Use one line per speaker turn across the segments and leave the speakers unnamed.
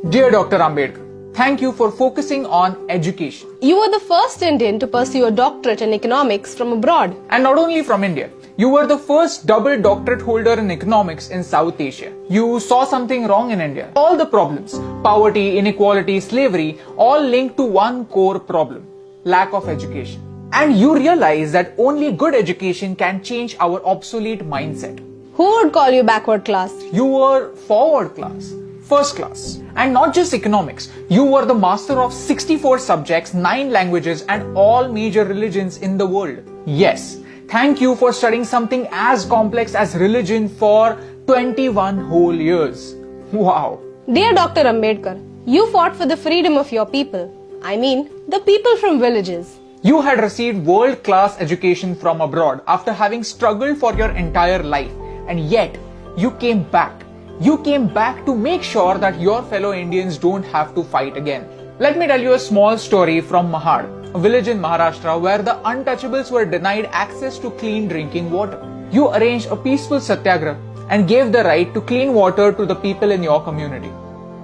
Dear Dr. Ambedkar, thank you for focusing on education.
You were the first Indian to pursue a doctorate in economics from abroad.
And not only from India, you were the first double doctorate holder in economics in South Asia. You saw something wrong in India. All the problems, poverty, inequality, slavery, all linked to one core problem, lack of education. And you realized that only good education can change our obsolete mindset.
Who would call you backward class?
You were forward class, first class. And not just economics, you were the master of 64 subjects, 9 languages and all major religions in the world. Yes, thank you for studying something as complex as religion for 21 whole years. Wow.
Dear Dr. Ambedkar, you fought for the freedom of your people. I mean, the people from villages.
You had received world-class education from abroad after having struggled for your entire life. And yet, you came back. You came back to make sure that your fellow Indians don't have to fight again. Let me tell you a small story from Mahad, a village in Maharashtra where the untouchables were denied access to clean drinking water. You arranged a peaceful satyagraha and gave the right to clean water to the people in your community.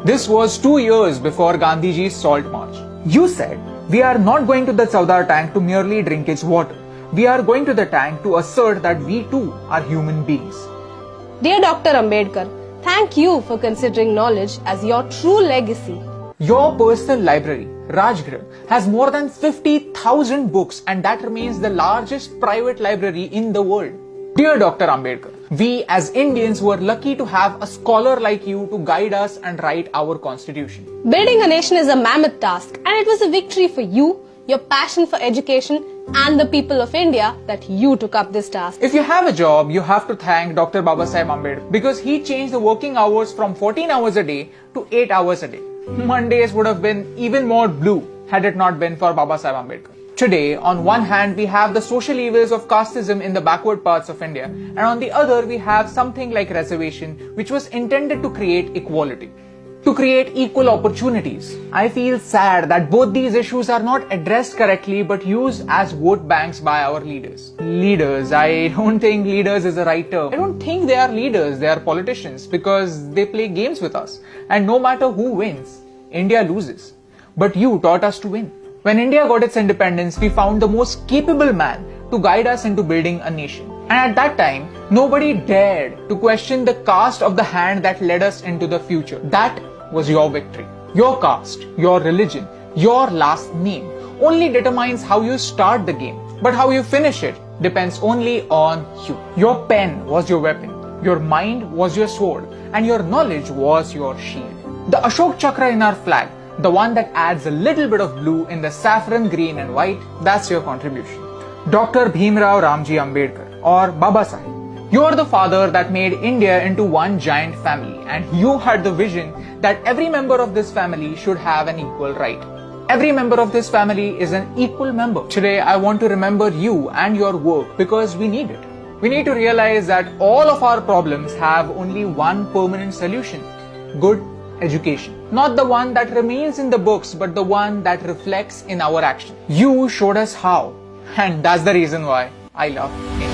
This was 2 years before Gandhiji's Salt March. You said, we are not going to the 𝓲𝓾𝓽𝓮 tank to merely drink its water. We are going to the tank to assert that we too are human beings.
Dear Dr. Ambedkar, thank you for considering knowledge as your true legacy.
Your personal library, 𝓲𝓾𝓽𝓮, has more than 50,000 books and that remains the largest private library in the world. Dear Dr. Ambedkar, we as Indians were lucky to have a scholar like you to guide us and write our constitution.
Building a nation is a mammoth task and it was a victory for you, your passion for education and the people of India that you took up this task.
If you have a job, you have to thank Dr. Babasaheb Ambedkar because he changed the working hours from 14 hours a day to 8 hours a day. Mondays would have been even more blue had it not been for Babasaheb Ambedkar. Today, on one hand, we have the social evils of casteism in the backward parts of India, and on the other, we have something like reservation, which was intended to create equality, to create equal opportunities. I feel sad that both these issues are not addressed correctly but used as vote banks by our leaders. Leaders, I don't think leaders is the right term. I don't think they are leaders, they are politicians because they play games with us. And no matter who wins, India loses. But you taught us to win. When India got its independence, we found the most capable man to guide us into building a nation. And at that time, nobody dared to question the caste of the hand that led us into the future. That was your victory. Your caste, your religion, your last name only determines how you start the game. But how you finish it depends only on you. Your pen was your weapon, your mind was your sword, and your knowledge was your shield. The Ashok Chakra in our flag, the one that adds a little bit of blue in the saffron, green and white, that's your contribution. Dr. Bhimrao Ramji Ambedkar or Baba Sahib, you're the father that made India into one giant family and you had the vision that every member of this family should have an equal right. Every member of this family is an equal member. Today, I want to remember you and your work because we need it. We need to realize that all of our problems have only one permanent solution: good education. Not the one that remains in the books, but the one that reflects in our action. You showed us how. And that's the reason why I love India.